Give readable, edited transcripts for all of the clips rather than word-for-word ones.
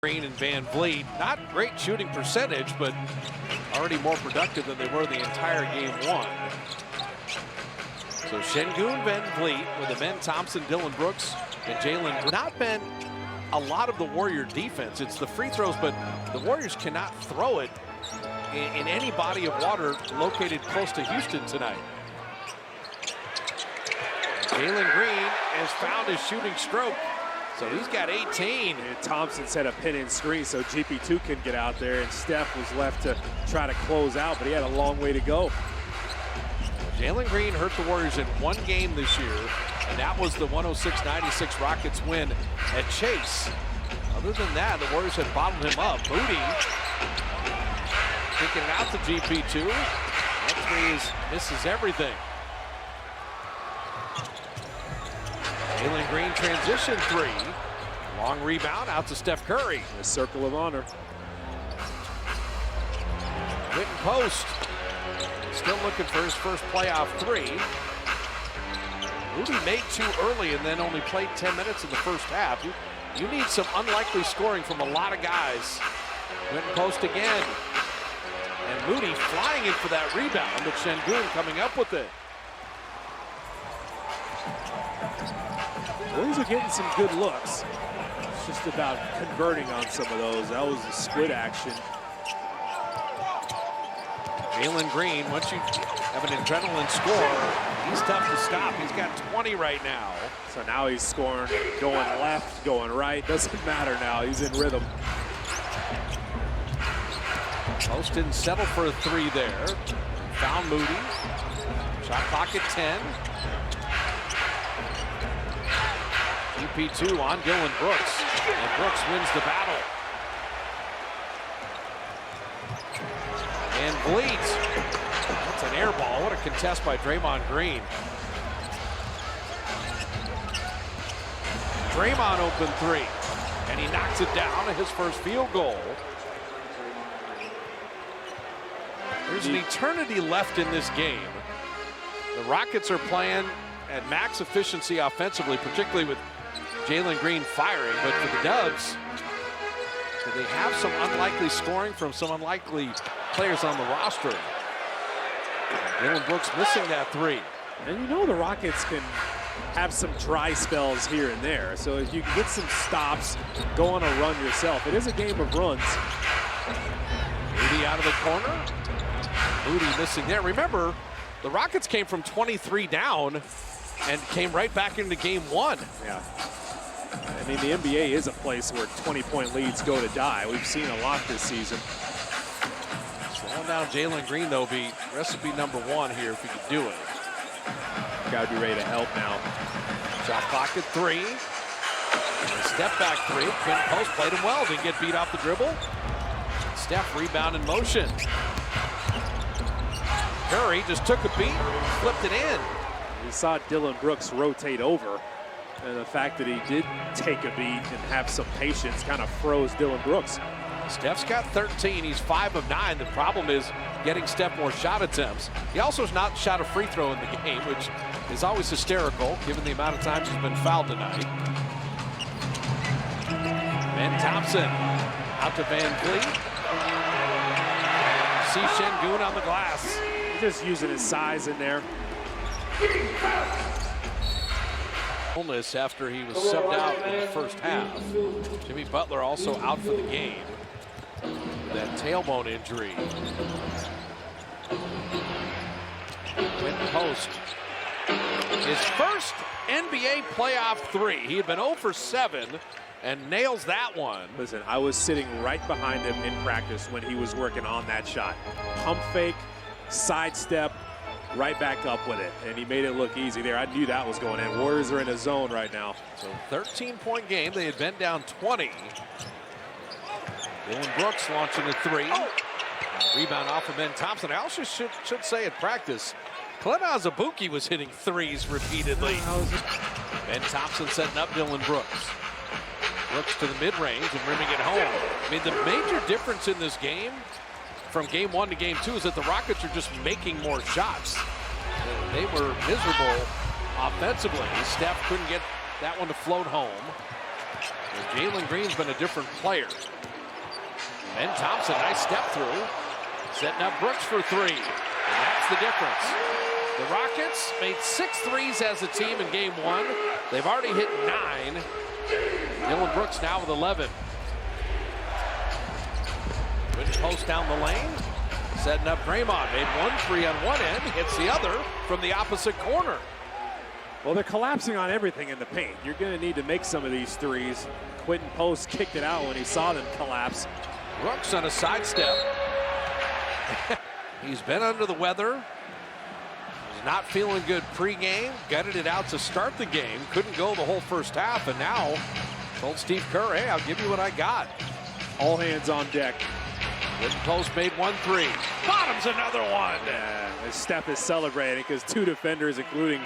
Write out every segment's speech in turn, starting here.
Green and Van Vliet, not great shooting percentage, but already more productive than they were the entire game one. So Şengün, Van Vliet with the Ben Thompson, Dylan Brooks, and Jalen. Not been a lot of the Warrior defense. It's the free throws, but the Warriors cannot throw it in any body of water located close to Houston tonight. Jalen Green has found his shooting stroke. So he's got 18. And Thompson set a pin and screen so GP2 can get out there, and Steph was left to try to close out, but he had a long way to go. Jalen Green hurt the Warriors in one game this year, and that was the 106-96 Rockets win at Chase. Other than that, the Warriors had bottled him up. Moody kicking it out to GP2. That three misses everything. Jalen Green transition three. Long rebound out to Steph Curry. The circle of honor. Witten post. Still looking for his first playoff three. Moody made two early and then only played 10 minutes in the first half. You need some unlikely scoring from a lot of guys. Witten post again. And Moody flying in for that rebound, but Şengün coming up with it. Warriors are getting some good looks. It's just about converting on some of those. That was a split action. Jalen Green, once you have an adrenaline score, he's tough to stop. He's got 20 right now. So now he's scoring, going left, going right. Doesn't matter now. He's in rhythm. Post didn't settle for a three there. Found Moody. Shot clock at 10. GP2 on Dylan Brooks, and Brooks wins the battle. And Vliet, that's an air ball. What a contest by Draymond Green. Draymond open three, and he knocks it down to his first field goal. There's an eternity left in this game. The Rockets are playing at max efficiency offensively, particularly with Jalen Green firing, but for the Dubs, do they have some unlikely scoring from some unlikely players on the roster? Dylan Brooks missing that three. And you know the Rockets can have some dry spells here and there. So if you can get some stops, go on a run yourself. It is a game of runs. Moody out of the corner. Moody missing there. Remember, the Rockets came from 23 down and came right back into game one. Yeah. I mean, the NBA is a place where 20-point leads go to die. We've seen a lot this season. Slowing down Jalen Green, though, be recipe number one here if he could do it. Got to be ready to help now. Shot clock at three. Step back three. Pin post, played him well. Didn't get beat off the dribble. Steph rebound in motion. Curry just took a beat, flipped it in. We saw Dylan Brooks rotate over. And the fact that he did take a beat and have some patience kind of froze Dylan Brooks. Steph's got 13. He's 5 of 9. The problem is getting Steph more shot attempts. He also has not shot a free throw in the game, which is always hysterical given the amount of times he's been fouled tonight. Ben Thompson out to Van Vliet. See Şengün on the glass. Just using his size in there. After he was subbed out in the first half. Jimmy Butler also out for the game. That tailbone injury. Witten post. His first NBA playoff three. He had been 0 for 7 and nails that one. Listen, I was sitting right behind him in practice when he was working on that shot. Pump fake, sidestep, right back up with it, and he made it look easy there. I knew that was going in. Warriors are in a zone right now. So 13-point game. They had been down 20. Dylan Brooks launching a three. Rebound off of Ben Thompson. I also should say at practice, Clem Azubuike was hitting threes repeatedly. Ben Thompson setting up Dylan Brooks. Brooks to the mid-range and rimming it home. I mean, the major difference in this game from game one to game two is that the Rockets are just making more shots. They were miserable offensively. Steph couldn't get that one to float home. Jalen Green's been a different player. Ben Thompson, nice step through. Setting up Brooks for three. And that's the difference. The Rockets made 6 threes as a team in game 1. They've already hit 9. Dylan Brooks now with 11. Good post down the lane. Setting up Draymond. Made 1 3 on one end. Hits the other from the opposite corner. Well, they're collapsing on everything in the paint. You're going to need to make some of these threes. Quentin Post kicked it out when he saw them collapse. Brooks on a sidestep. He's been under the weather. He's not feeling good pregame. Gutted it out to start the game. Couldn't go the whole first half, and now told Steve Kerr, hey, I'll give you what I got. All hands on deck. Quentin Post made 1 3. Bottoms another one. Yeah, Steph is celebrating because 2 defenders, including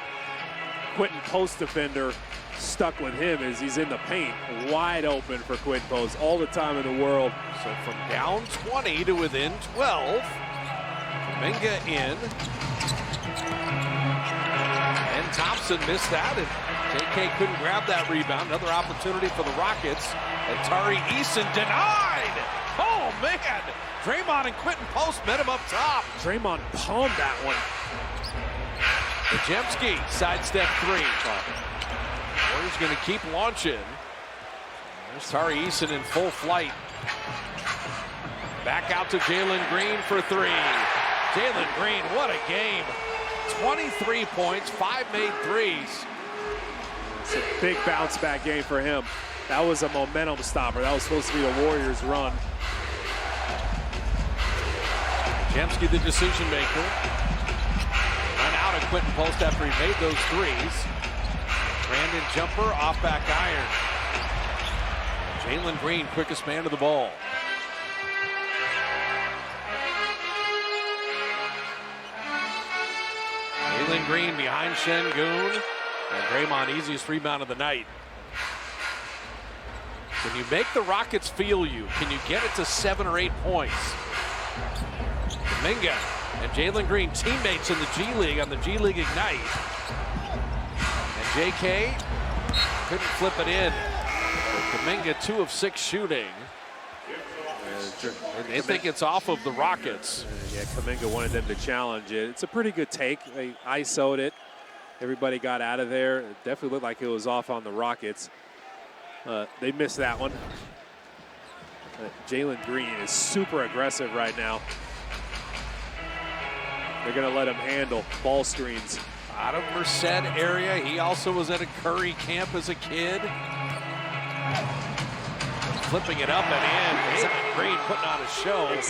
Quentin Post defender, stuck with him as he's in the paint. Wide open for Quentin Post all the time in the world. So from down 20 to within 12. Kuminga in. And Thompson missed that, and JK couldn't grab that rebound. Another opportunity for the Rockets. And Tari Eason denied. Oh, man. Draymond and Quentin Post met him up top. Draymond palmed that one. Pajemski, sidestep 3. Warriors going to keep launching. There's Tari Eason in full flight. Back out to Jalen Green for 3. Jalen Green, what a game. 23 points, 5 made threes. It's a big bounce back game for him. That was a momentum stopper. That was supposed to be the Warriors' run. Pajemski, the decision maker. Run out of Quentin Post after he made those threes. Brandon jumper, off back iron. Jalen Green, quickest man to the ball. Jalen Green behind Şengün. And Draymond, easiest rebound of the night. Can you make the Rockets feel you? Can you get it to 7 or 8 points? Kuminga and Jalen Green, teammates in the G League on the G League Ignite. And JK couldn't flip it in. But Kuminga 2 of 6 shooting. And they think it's off of the Rockets. Yeah, Kuminga wanted them to challenge it. It's a pretty good take. They ISO'd it. Everybody got out of there. It definitely looked like it was off on the Rockets. They missed that one. Jalen Green is super aggressive right now. They're going to let him handle ball screens. Out of Merced area. He also was at a Curry camp as a kid. Flipping it up and in. Jalen Green putting on a show. Exactly.